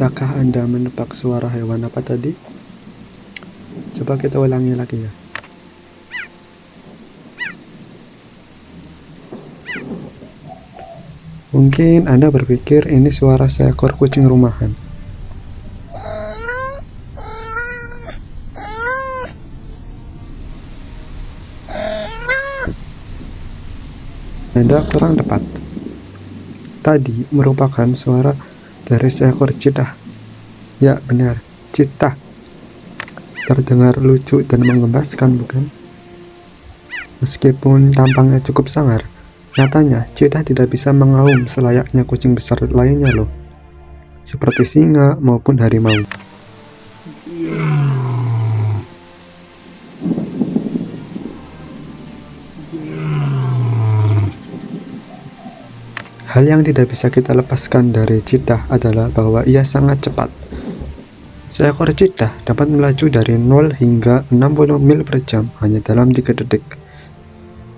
Bisakah Anda menebak suara hewan apa tadi? Coba kita ulangi lagi ya. Mungkin Anda berpikir ini suara seekor kucing rumahan. Anda kurang tepat. Tadi merupakan suara dari seekor cheetah. Ya benar, cheetah. Terdengar lucu dan menggembaskan, bukan? Meskipun tampangnya cukup sangar, nyatanya cheetah tidak bisa mengaum selayaknya kucing besar lainnya loh, seperti singa maupun harimau. Hal yang tidak bisa kita lepaskan dari cheetah adalah bahwa ia sangat cepat. Seekor cheetah dapat melaju dari 0 hingga 60 mil per jam hanya dalam 3 detik.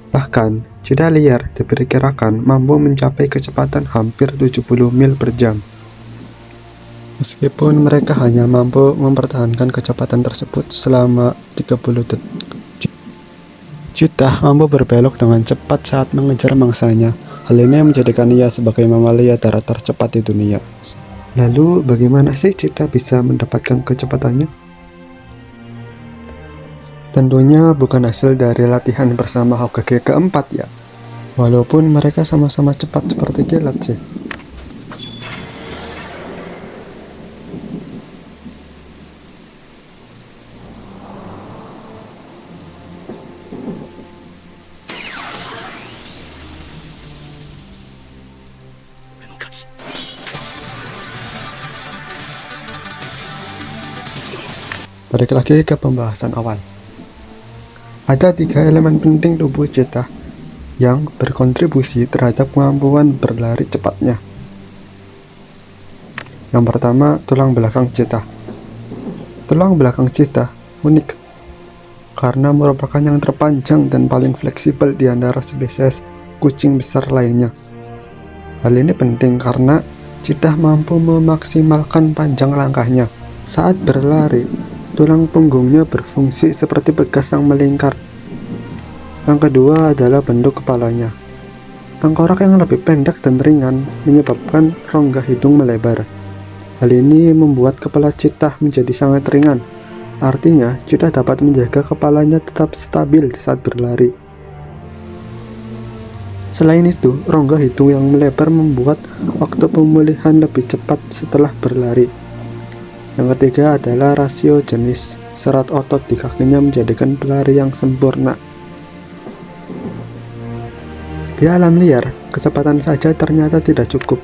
Bahkan, cheetah liar diperkirakan mampu mencapai kecepatan hampir 70 mil per jam. Meskipun mereka hanya mampu mempertahankan kecepatan tersebut selama 30 detik. Cheetah mampu berbelok dengan cepat saat mengejar mangsanya. Hal ini menjadikan ia sebagai mamalia darat tercepat di dunia. Lalu, bagaimana sih cheetah bisa mendapatkan kecepatannya? Tentunya bukan hasil dari latihan bersama Hokage keempat ya. Walaupun mereka sama-sama cepat seperti kilat sih. Balik lagi ke pembahasan awal. Ada 3 elemen penting tubuh cheetah yang berkontribusi terhadap kemampuan berlari cepatnya. Yang pertama, tulang belakang cheetah. Tulang belakang cheetah unik karena merupakan yang terpanjang dan paling fleksibel di antara spesies kucing besar lainnya. Hal ini penting karena cheetah mampu memaksimalkan panjang langkahnya. Saat berlari, tulang punggungnya berfungsi seperti pegas yang melingkar. Yang kedua adalah bentuk kepalanya. Tengkorak yang lebih pendek dan ringan menyebabkan rongga hidung melebar. Hal ini membuat kepala cheetah menjadi sangat ringan. Artinya, cheetah dapat menjaga kepalanya tetap stabil saat berlari. Selain itu, rongga hidung yang melebar membuat waktu pemulihan lebih cepat setelah berlari. Yang ketiga adalah rasio jenis serat otot di kakinya menjadikan pelari yang sempurna. Di alam liar, kecepatan saja ternyata tidak cukup.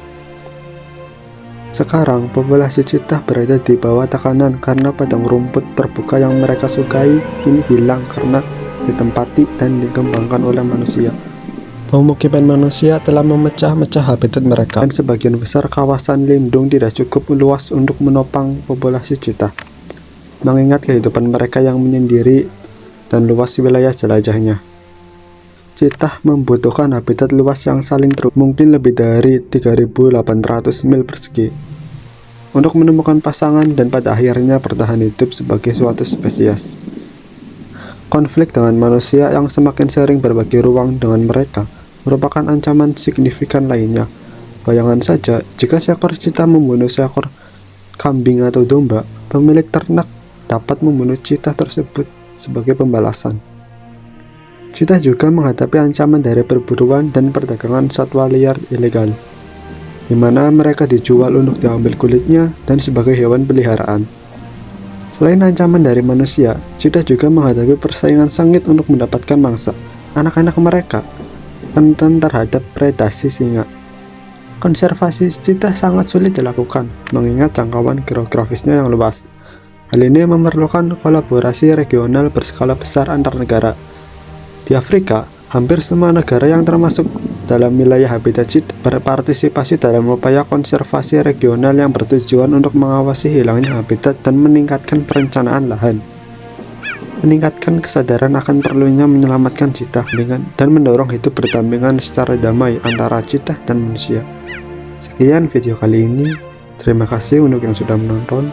Sekarang, populasi cheetah berada di bawah tekanan karena padang rumput terbuka yang mereka sukai ini hilang karena ditempati dan dikembangkan oleh manusia. Pemukiman manusia telah memecah-mecah habitat mereka, dan sebagian besar kawasan lindung tidak cukup luas untuk menopang populasi cheetah. Mengingat kehidupan mereka yang menyendiri dan luas wilayah jelajahnya, cheetah membutuhkan habitat luas yang saling terhubung, mungkin lebih dari 3.800 mil persegi, untuk menemukan pasangan dan pada akhirnya bertahan hidup sebagai suatu spesies. Konflik dengan manusia yang semakin sering berbagi ruang dengan mereka merupakan ancaman signifikan lainnya. Bayangkan saja, jika seekor cheetah membunuh seekor kambing atau domba, pemilik ternak dapat membunuh cheetah tersebut sebagai pembalasan. Cheetah juga menghadapi ancaman dari perburuan dan perdagangan satwa liar ilegal, di mana mereka dijual untuk diambil kulitnya dan sebagai hewan peliharaan. Selain ancaman dari manusia, cheetah juga menghadapi persaingan sengit untuk mendapatkan mangsa. Anak-anak mereka rentan terhadap predasi singa. Konservasi cheetah sangat sulit dilakukan, mengingat jangkauan geografisnya yang luas. Hal ini memerlukan kolaborasi regional berskala besar antar negara. Di Afrika, hampir semua negara yang termasuk dalam wilayah habitat cheetah berpartisipasi dalam upaya konservasi regional yang bertujuan untuk mengawasi hilangnya habitat dan meningkatkan perencanaan lahan. Meningkatkan kesadaran akan perlunya menyelamatkan cheetah dan mendorong hidup berdampingan secara damai antara cheetah dan manusia. Sekian video kali ini. Terima kasih untuk yang sudah menonton.